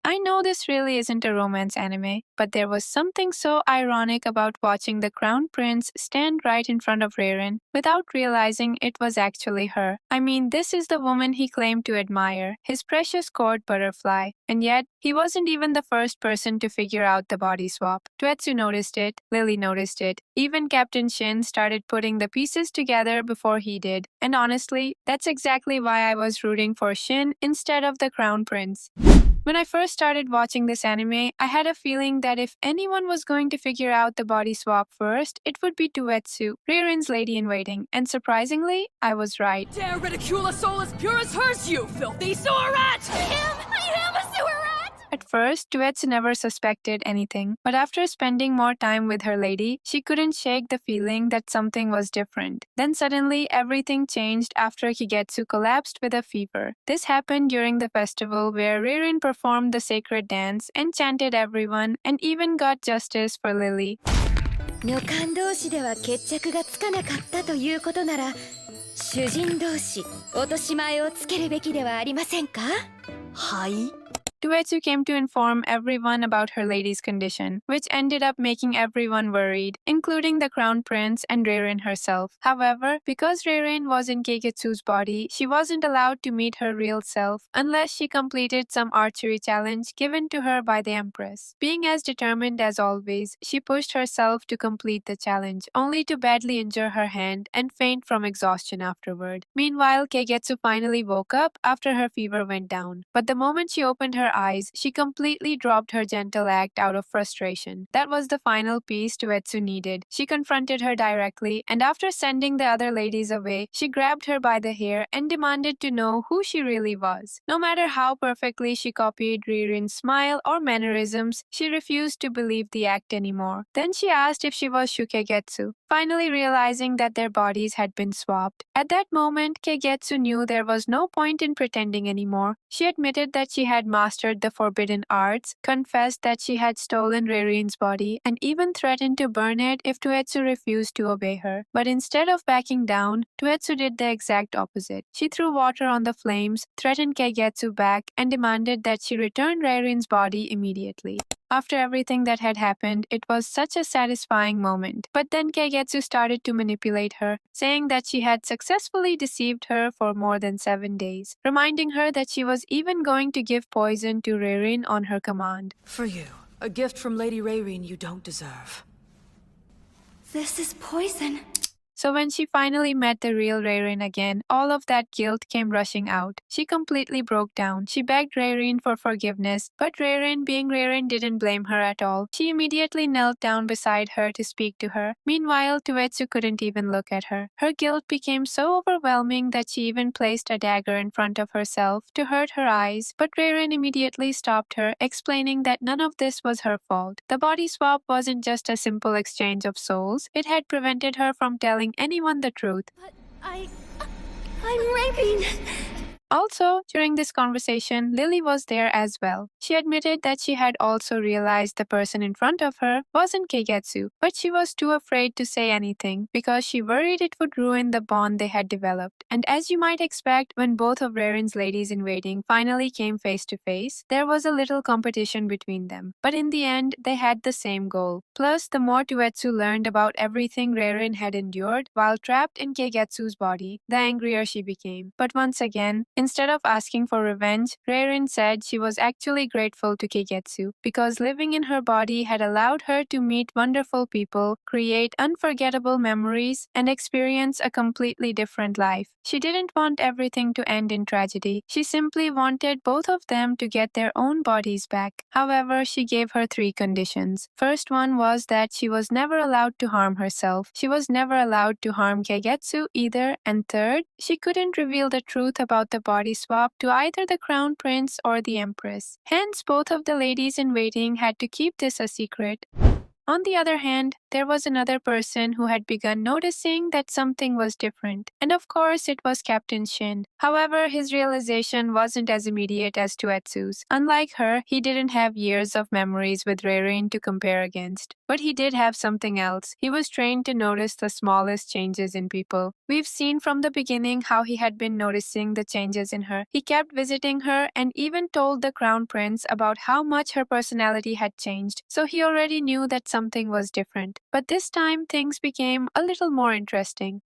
I know this really isn't a romance anime, but there was something so ironic about watching the crown prince stand right in front of Reirin without realizing it was actually her. I mean, this is the woman he claimed to admire, his precious court butterfly, and yet he wasn't even the first person to figure out the body swap. Touetsu noticed it, Lily noticed it, even Captain Shin started putting the pieces together before he did, and honestly, that's exactly why I was rooting for Shin instead of the crown prince. When I first started watching this anime, I had a feeling that if anyone was going to figure out the body swap first, it would be Touetsu, Reirin's lady-in-waiting, and surprisingly, I was right. Dare ridicule a soul as pure as hers, you filthy sewer rat! I am a sewer rat! At first, Touetsu never suspected anything, but after spending more time with her lady, she couldn't shake the feeling that something was different. Then suddenly, everything changed after Keigetsu collapsed with a fever. This happened during the festival where Reirin performed the sacred dance, enchanted everyone, and even got justice for Lily. 女官同士では決着がつかなかったということなら、主人同士落とし前をつけるべきではありませんか？はい。 Touetsu came to inform everyone about her lady's condition, which ended up making everyone worried, including the crown prince and Reirin herself. However, because Reirin was in Keigetsu's body, she wasn't allowed to meet her real self unless she completed some archery challenge given to her by the Empress. Being as determined as always, she pushed herself to complete the challenge, only to badly injure her hand and faint from exhaustion afterward. Meanwhile, Keigetsu finally woke up after her fever went down. But the moment she opened her eyes, she completely dropped her gentle act out of frustration. That was the final piece Touetsu needed. She confronted her directly, and after sending the other ladies away, she grabbed her by the hair and demanded to know who she really was. No matter how perfectly she copied Reirin's smile or mannerisms, she refused to believe the act anymore. Then she asked if she was Keigetsu, finally realizing that their bodies had been swapped. At that moment, Keigetsu knew there was no point in pretending anymore. She admitted that she had mastered the forbidden arts, confessed that she had stolen Reirin's body, and even threatened to burn it if Touetsu refused to obey her. But instead of backing down, Touetsu did the exact opposite. She threw water on the flames, threatened Keigetsu back, and demanded that she return Reirin's body immediately. After everything that had happened, it was such a satisfying moment. But then Keigetsu started to manipulate her, saying that she had successfully deceived her for more than 7 days, reminding her that she was even going to give poison to Reirin on her command. For you, a gift from Lady Reirin you don't deserve. This is poison. So when she finally met the real Reirin again, all of that guilt came rushing out. She completely broke down. She begged Reirin for forgiveness, but Reirin, being Reirin, didn't blame her at all. She immediately knelt down beside her to speak to her. Meanwhile, Touetsu couldn't even look at her. Her guilt became so overwhelming that she even placed a dagger in front of herself to hurt her eyes, but Reirin immediately stopped her, explaining that none of this was her fault. The body swap wasn't just a simple exchange of souls. It had prevented her from telling anyone the truth. But I'm raping. Also, during this conversation, Lily was there as well. She admitted that she had also realized the person in front of her wasn't Keigetsu, but she was too afraid to say anything because she worried it would ruin the bond they had developed. And as you might expect, when both of Reirin's ladies-in-waiting finally came face to face, there was a little competition between them. But in the end, they had the same goal. Plus, the more Touetsu learned about everything Reirin had endured while trapped in Keigetsu's body, the angrier she became. But once again, instead of asking for revenge, Reirin said she was actually grateful to Keigetsu because living in her body had allowed her to meet wonderful people, create unforgettable memories, and experience a completely different life. She didn't want everything to end in tragedy. She simply wanted both of them to get their own bodies back. However, she gave her 3 conditions. First one was that she was never allowed to harm herself. She was never allowed to harm Keigetsu either. And third, she couldn't reveal the truth about the body swap to either the crown prince or the empress. Hence, both of the ladies-in-waiting had to keep this a secret. On the other hand, there was another person who had begun noticing that something was different, and of course it was Captain Shin. However, his realization wasn't as immediate as Touetsu's. Unlike her, he didn't have years of memories with Reirin to compare against. But he did have something else. He was trained to notice the smallest changes in people. We've seen from the beginning how he had been noticing the changes in her. He kept visiting her and even told the crown prince about how much her personality had changed, so he already knew that something was different. But this time things became a little more interesting.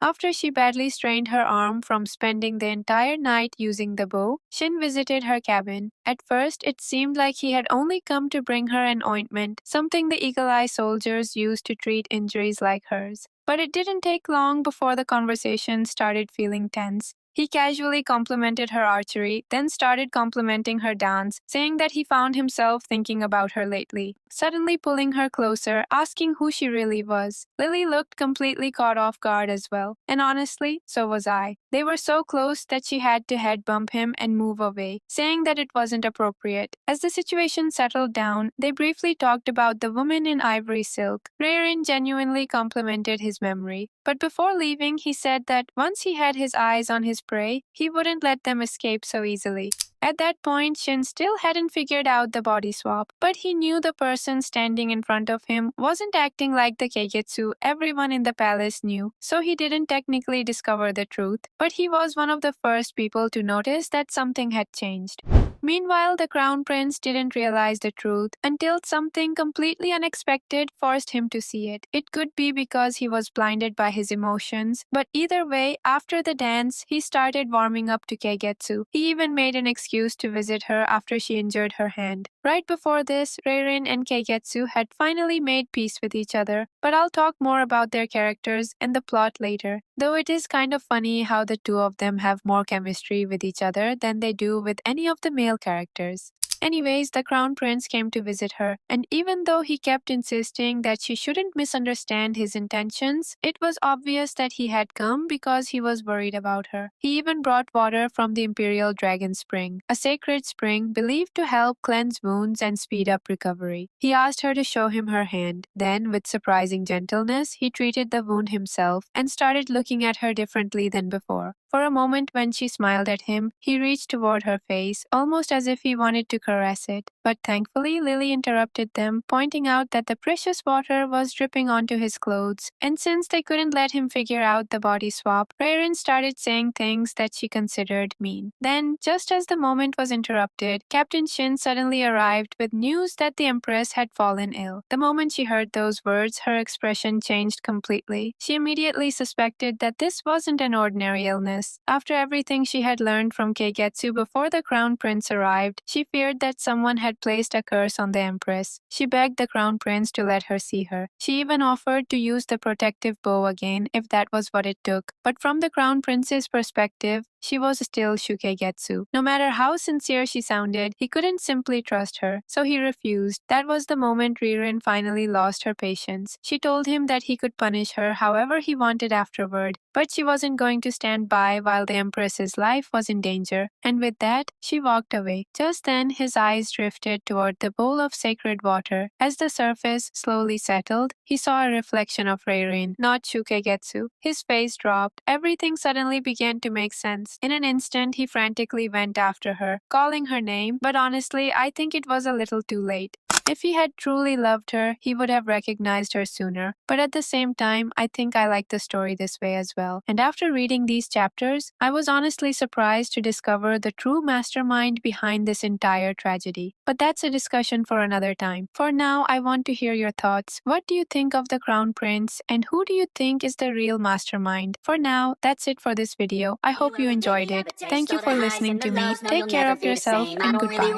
After she badly strained her arm from spending the entire night using the bow, Shin visited her cabin. At first, it seemed like he had only come to bring her an ointment, something the eagle-eye soldiers use to treat injuries like hers. But it didn't take long before the conversation started feeling tense. He casually complimented her archery, then started complimenting her dance, saying that he found himself thinking about her lately. Suddenly pulling her closer, asking who she really was. Lily looked completely caught off guard as well, and honestly, so was I. They were so close that she had to head bump him and move away, saying that it wasn't appropriate. As the situation settled down, they briefly talked about the woman in ivory silk. Reirin genuinely complimented his memory, but before leaving, he said that once he had his eyes on his prey, he wouldn't let them escape so easily. At that point, Shin still hadn't figured out the body swap, but he knew the person standing in front of him wasn't acting like the Keigetsu everyone in the palace knew, so he didn't technically discover the truth, but he was one of the first people to notice that something had changed. Meanwhile, the crown prince didn't realize the truth until something completely unexpected forced him to see it. It could be because he was blinded by his emotions, but either way, after the dance, he started warming up to Keigetsu. He even made an excuse to visit her after she injured her hand. Right before this, Reirin and Keigetsu had finally made peace with each other, but I'll talk more about their characters and the plot later. Though it is kind of funny how the two of them have more chemistry with each other than they do with any of the male characters. Anyways, the crown prince came to visit her, and even though he kept insisting that she shouldn't misunderstand his intentions, it was obvious that he had come because he was worried about her. He even brought water from the Imperial Dragon Spring, a sacred spring believed to help cleanse wounds and speed up recovery. He asked her to show him her hand. Then, with surprising gentleness, he treated the wound himself and started looking at her differently than before. For a moment, when she smiled at him, he reached toward her face, almost as if he wanted to caress it. But thankfully, Lily interrupted them, pointing out that the precious water was dripping onto his clothes. And since they couldn't let him figure out the body swap, Reirin started saying things that she considered mean. Then, just as the moment was interrupted, Captain Shin suddenly arrived with news that the Empress had fallen ill. The moment she heard those words, her expression changed completely. She immediately suspected that this wasn't an ordinary illness. After everything she had learned from Keigetsu before the crown prince arrived, she feared that someone had placed a curse on the Empress. She begged the crown prince to let her see her. She even offered to use the protective bow again if that was what it took. But from the crown prince's perspective, she was still Shukegetsu. No matter how sincere she sounded, he couldn't simply trust her, so he refused. That was the moment Reirin finally lost her patience. She told him that he could punish her however he wanted afterward, but she wasn't going to stand by while the Empress's life was in danger, and with that, she walked away. Just then, his eyes drifted toward the bowl of sacred water. As the surface slowly settled, he saw a reflection of Reirin, not Shukegetsu. His face dropped. Everything suddenly began to make sense. In an instant, he frantically went after her, calling her name, but honestly, I think it was a little too late. If he had truly loved her, he would have recognized her sooner. But at the same time, I think I like the story this way as well. And after reading these chapters, I was honestly surprised to discover the true mastermind behind this entire tragedy. But that's a discussion for another time. For now, I want to hear your thoughts. What do you think of the Crown Prince, and who do you think is the real mastermind? For now, that's it for this video. I hope you enjoyed it. Thank you for listening to me. Take care of yourself and goodbye.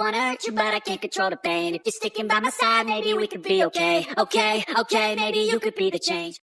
By my side, maybe we could be okay. Okay, maybe you could be the change.